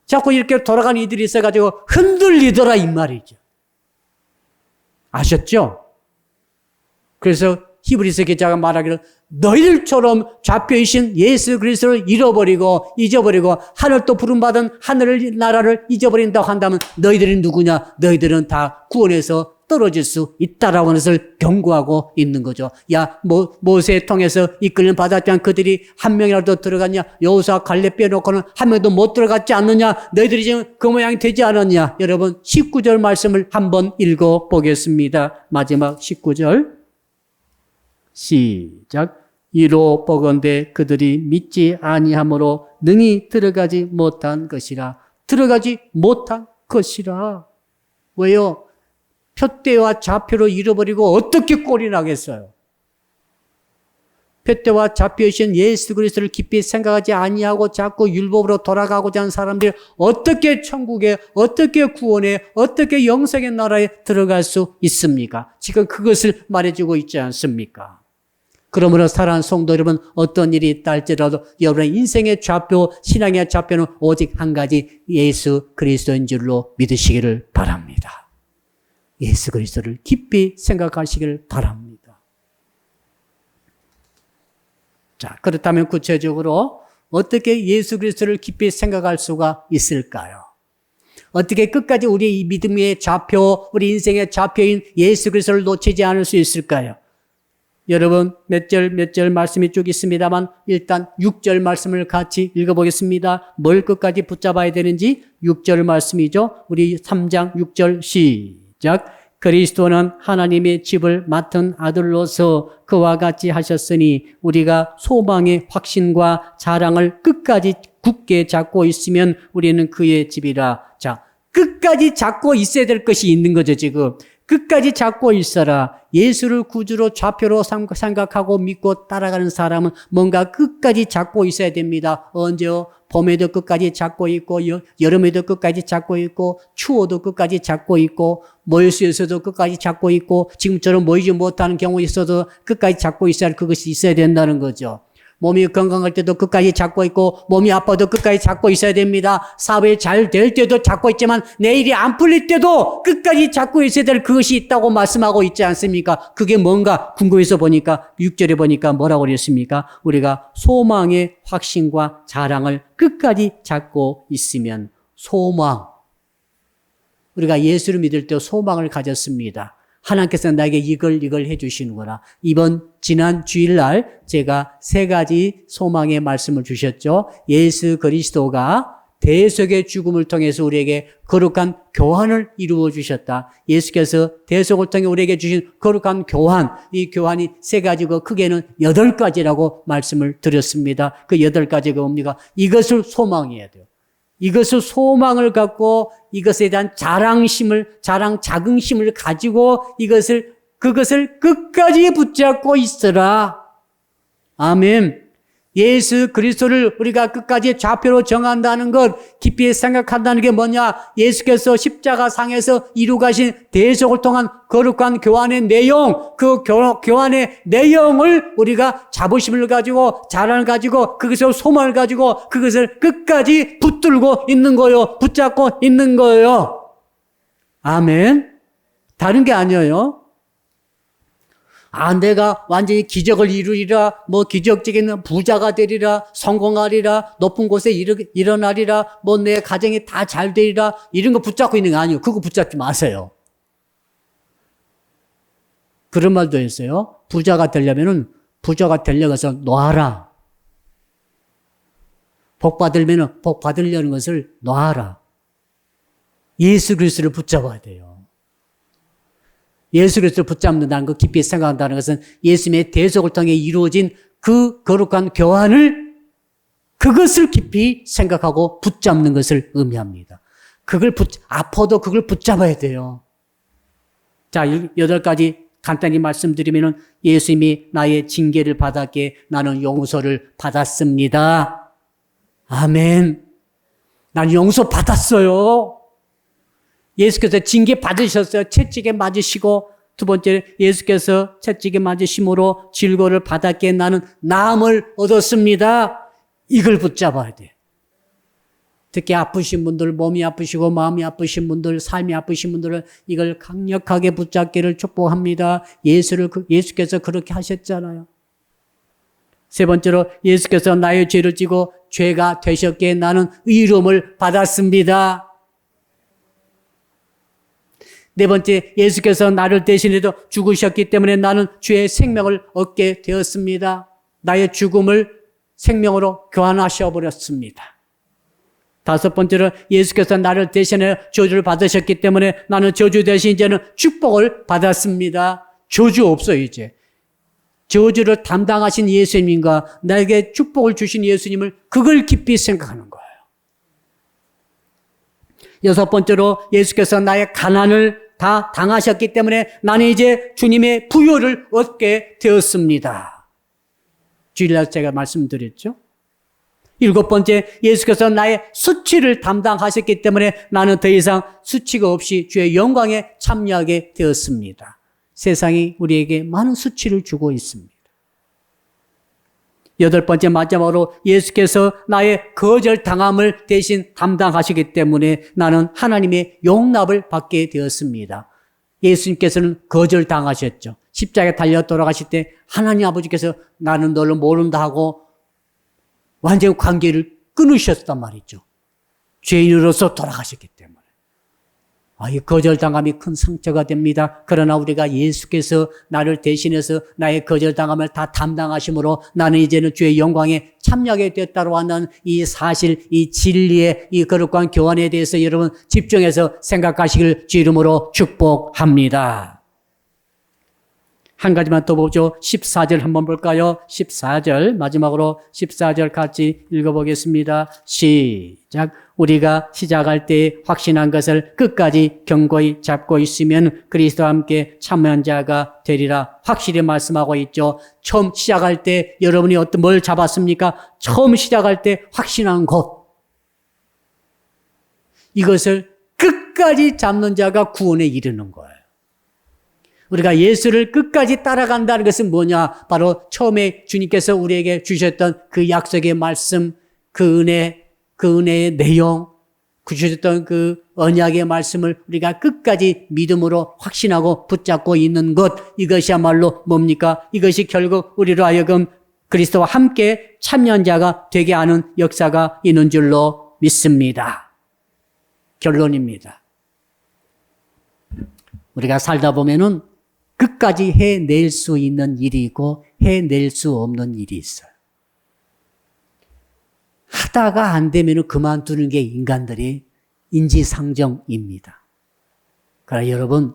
S1: 자꾸 이렇게 돌아가는 이들이 있어가지고 흔들리더라 이 말이죠. 아셨죠? 그래서 히브리서 기자가 말하기를 너희들처럼 좌표이신 예수 그리스도를 잊어버리고 하늘 또 부름받은 하늘 나라를 잊어버린다고 한다면 너희들이 누구냐? 너희들은 다 구원에서 떨어질 수 있다라고 하는 것을 경고하고 있는 거죠. 야, 모세를 통해서 이끌림 받았지만 그들이 한 명이라도 들어갔냐? 여호수아 갈렙 빼놓고는 한 명도 못 들어갔지 않느냐? 너희들이 지금 그 모양이 되지 않았냐? 여러분 19절 말씀을 한번 읽어보겠습니다. 마지막 19절 시작. 이로 보건대 그들이 믿지 아니함으로 능히 들어가지 못한 것이라. 들어가지 못한 것이라. 왜요? 표대와 좌표로 잃어버리고 어떻게 꼴이 나겠어요? 표대와 좌표이신 예수 그리스도를 깊이 생각하지 아니하고 자꾸 율법으로 돌아가고자 하는 사람들이 어떻게 천국에, 어떻게 구원에, 어떻게 영생의 나라에 들어갈 수 있습니까? 지금 그것을 말해주고 있지 않습니까? 그러므로 사랑하는 성도 여러분, 어떤 일이 있다 할지라도 여러분의 인생의 좌표, 신앙의 좌표는 오직 한 가지 예수 그리스도인 줄로 믿으시기를 바랍니다. 예수 그리스도를 깊이 생각하시기를 바랍니다. 자, 그렇다면 구체적으로 어떻게 예수 그리스도를 깊이 생각할 수가 있을까요? 어떻게 끝까지 우리의 이 믿음의 좌표, 우리 인생의 좌표인 예수 그리스도를 놓치지 않을 수 있을까요? 여러분 몇 절 말씀이 쭉 있습니다만 일단 6절 말씀을 같이 읽어보겠습니다. 뭘 끝까지 붙잡아야 되는지 6절 말씀이죠. 우리 3장 6절 시작. 그리스도는 하나님의 집을 맡은 아들로서 그와 같이 하셨으니 우리가 소망의 확신과 자랑을 끝까지 굳게 잡고 있으면 우리는 그의 집이라. 자, 끝까지 잡고 있어야 될 것이 있는 거죠, 지금. 끝까지 잡고 있어라. 예수를 구주로 좌표로 생각하고 믿고 따라가는 사람은 뭔가 끝까지 잡고 있어야 됩니다. 언제요? 봄에도 끝까지 잡고 있고 여름에도 끝까지 잡고 있고 추워도 끝까지 잡고 있고 모일 수 있어도 끝까지 잡고 있고 지금처럼 모이지 못하는 경우 있어도 끝까지 잡고 있어야 할 그것이 있어야 된다는 거죠. 몸이 건강할 때도 끝까지 잡고 있고 몸이 아파도 끝까지 잡고 있어야 됩니다. 사업이 잘 될 때도 잡고 있지만 내일이 안 풀릴 때도 끝까지 잡고 있어야 될 그것이 있다고 말씀하고 있지 않습니까? 그게 뭔가 궁금해서 보니까 6절에 보니까 뭐라고 그랬습니까? 우리가 소망의 확신과 자랑을 끝까지 잡고 있으면 소망. 우리가 예수를 믿을 때 소망을 가졌습니다. 하나님께서 나에게 이걸 해주시는구나. 지난 주일날 제가 3가지 소망의 말씀을 주셨죠. 예수 그리스도가 대속의 죽음을 통해서 우리에게 거룩한 교환을 이루어 주셨다. 예수께서 대속을 통해 우리에게 주신 거룩한 교환, 이 교환이 3가지고 크게는 8가지라고 말씀을 드렸습니다. 그 8가지가 뭡니까? 이것을 소망해야 돼요. 이것을 소망을 갖고 이것에 대한 자긍심을 가지고 그것을 끝까지 붙잡고 있으라. 아멘. 예수 그리스도를 우리가 끝까지 좌표로 정한다는 것, 깊이 생각한다는 게 뭐냐? 예수께서 십자가상에서 이루가신 대속을 통한 거룩한 교환의 내용, 그 교환의 내용을 우리가 자부심을 가지고 자랑을 가지고 그것을 소망을 가지고 그것을 끝까지 붙들고 있는 거요. 붙잡고 있는 거예요. 아멘. 다른 게 아니에요. 내가 완전히 기적을 이루리라, 기적적인 부자가 되리라, 성공하리라, 높은 곳에 일어나리라, 내 가정이 다 잘 되리라, 이런 거 붙잡고 있는 거 아니에요. 그거 붙잡지 마세요. 그런 말도 했어요. 부자가 되려고 해서 놔라. 복 받으려는 것을 놔라. 예수 그리스도를 붙잡아야 돼요. 예수 그리스도를 붙잡는다는 것, 깊이 생각한다는 것은 예수님의 대속을 통해 이루어진 그 거룩한 교환을, 그것을 깊이 생각하고 붙잡는 것을 의미합니다. 아파도 그걸 붙잡아야 돼요. 자, 8가지 간단히 말씀드리면은 예수님이 나의 징계를 받았기에 나는 용서를 받았습니다. 아멘. 난 용서 받았어요. 예수께서 징계 받으셨어요. 채찍에 맞으시고, 두 번째 예수께서 채찍에 맞으심으로 질고를 받았기에 나는 나음을 얻었습니다. 이걸 붙잡아야 돼. 특히 아프신 분들, 몸이 아프시고 마음이 아프신 분들, 삶이 아프신 분들은 이걸 강력하게 붙잡기를 축복합니다. 예수께서 그렇게 하셨잖아요. 세 번째로 예수께서 나의 죄를 지고 죄가 되셨기에 나는 의로움을 받았습니다. 네 번째, 예수께서 나를 대신해서 죽으셨기 때문에 나는 죄의 생명을 얻게 되었습니다. 나의 죽음을 생명으로 교환하셔 버렸습니다. 다섯 번째로 예수께서 나를 대신해 저주를 받으셨기 때문에 나는 저주 대신 이제는 축복을 받았습니다. 저주 없어요, 이제. 저주를 담당하신 예수님과 나에게 축복을 주신 예수님을 그걸 깊이 생각하는 거예요. 여섯 번째로 예수께서 나의 가난을 다 당하셨기 때문에 나는 이제 주님의 부요를 얻게 되었습니다. 주일날 제가 말씀드렸죠. 일곱 번째, 예수께서 나의 수치를 담당하셨기 때문에 나는 더 이상 수치가 없이 주의 영광에 참여하게 되었습니다. 세상이 우리에게 많은 수치를 주고 있습니다. 여덟 번째, 마지막으로 예수께서 나의 거절당함을 대신 담당하시기 때문에 나는 하나님의 용납을 받게 되었습니다. 예수님께서는 거절당하셨죠. 십자가에 달려 돌아가실 때 하나님 아버지께서 나는 너를 모른다 하고 완전 관계를 끊으셨단 말이죠. 죄인으로서 돌아가셨기 때문에. 이 거절당함이 큰 상처가 됩니다. 그러나 우리가 예수께서 나를 대신해서 나의 거절당함을 다 담당하심으로 나는 이제는 주의 영광에 참여하게 되었다고 하는 이 사실, 이 진리의 이 거룩한 교환에 대해서 여러분 집중해서 생각하시길 주 이름으로 축복합니다. 한 가지만 더 보죠. 14절 한번 볼까요? 14절, 마지막으로 14절 같이 읽어보겠습니다. 시작. 우리가 시작할 때 확신한 것을 끝까지 견고히 잡고 있으면 그리스도와 함께 참여한 자가 되리라. 확실히 말씀하고 있죠. 처음 시작할 때 여러분이 뭘 잡았습니까? 처음 시작할 때 확신한 것. 이것을 끝까지 잡는 자가 구원에 이르는 거예요. 우리가 예수를 끝까지 따라간다는 것은 뭐냐? 바로 처음에 주님께서 우리에게 주셨던 그 약속의 말씀, 그 은혜의 내용, 주셨던 그 언약의 말씀을 우리가 끝까지 믿음으로 확신하고 붙잡고 있는 것, 이것이야말로 뭡니까? 이것이 결국 우리로 하여금 그리스도와 함께 참여한 자가 되게 하는 역사가 있는 줄로 믿습니다. 결론입니다. 우리가 살다 보면은 끝까지 해낼 수 있는 일이 있고 해낼 수 없는 일이 있어요. 하다가 안 되면 그만두는 게 인간들의 인지상정입니다. 그러나 여러분,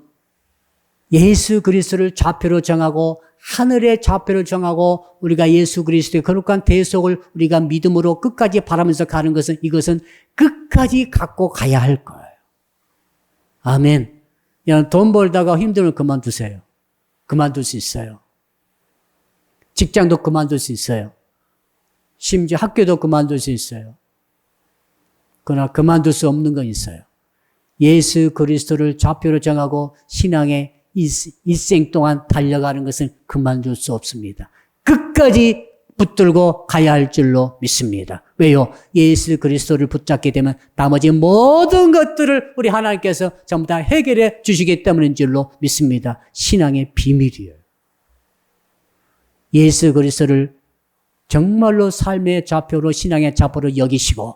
S1: 예수 그리스도를 좌표로 정하고 하늘의 좌표를 정하고 우리가 예수 그리스도의 거룩한 대속을 우리가 믿음으로 끝까지 바라면서 가는 것은 이것은 끝까지 갖고 가야 할 거예요. 아멘. 여러분, 돈 벌다가 힘들면 그만두세요. 그만둘 수 있어요. 직장도 그만둘 수 있어요. 심지어 학교도 그만둘 수 있어요. 그러나 그만둘 수 없는 건 있어요. 예수 그리스도를 좌표로 정하고 신앙의 일생 동안 달려가는 것은 그만둘 수 없습니다. 끝까지 붙들고 가야 할 줄로 믿습니다. 왜요? 예수 그리스도를 붙잡게 되면 나머지 모든 것들을 우리 하나님께서 전부 다 해결해 주시기 때문인 줄로 믿습니다. 신앙의 비밀이에요. 예수 그리스도를 정말로 삶의 좌표로 신앙의 좌표로 여기시고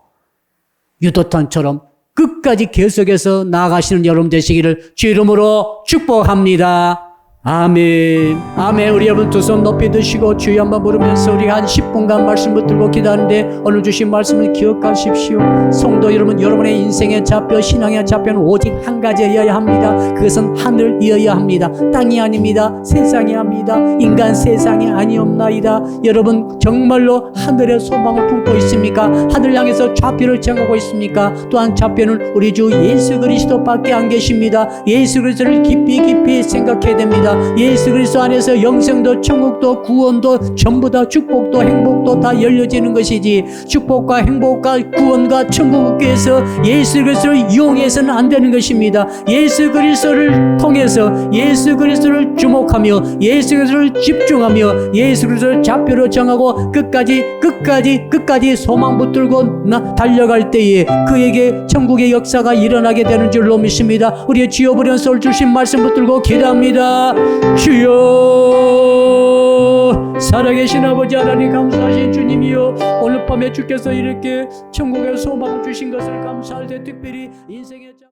S1: 유도탄처럼 끝까지 계속해서 나아가시는 여러분 되시기를 주 이름으로 축복합니다. 아멘. 아멘. 우리 여러분 두 손 높이 드시고 주여 한번 부르면서 우리가 한 10분간 말씀을 들고 기도하는데 오늘 주신 말씀을 기억하십시오. 성도 여러분, 여러분의 인생의 좌표, 신앙의 좌표는 오직 한 가지여야 합니다. 그것은 하늘이어야 합니다. 땅이 아닙니다. 세상이 아닙니다. 인간 세상이 아니옵나이다. 여러분 정말로 하늘의 소망을 품고 있습니까? 하늘 향해서 좌표를 정하고 있습니까? 또한 좌표는 우리 주 예수 그리스도밖에 안 계십니다. 예수 그리스도를 깊이 생각해야 됩니다. 것입니다. 예수 그리스도 안에서 영생도 천국도 구원도 전부 다 축복도 행복도 다 열려지는 것이지, 축복과 행복과 구원과 천국에서 예수 그리스도를 이용해서는 안 되는 것입니다. 예수 그리스도를 통해서 예수 그리스도를 주목하며 예수 그리스도를 집중하며 예수 그리스도를 좌표로 정하고 끝까지 소망 붙들고 달려갈 때에 그에게 천국의 역사가 일어나게 되는 줄로 믿습니다. 우리의 주여 부련소를 주신 말씀 붙들고 기도합니다. 주여, 살아계신 아버지 하나님, 감사하신 주님이여, 오늘 밤에 주께서 이렇게 천국의 소망을 주신 것을 감사할 때 특별히 인생의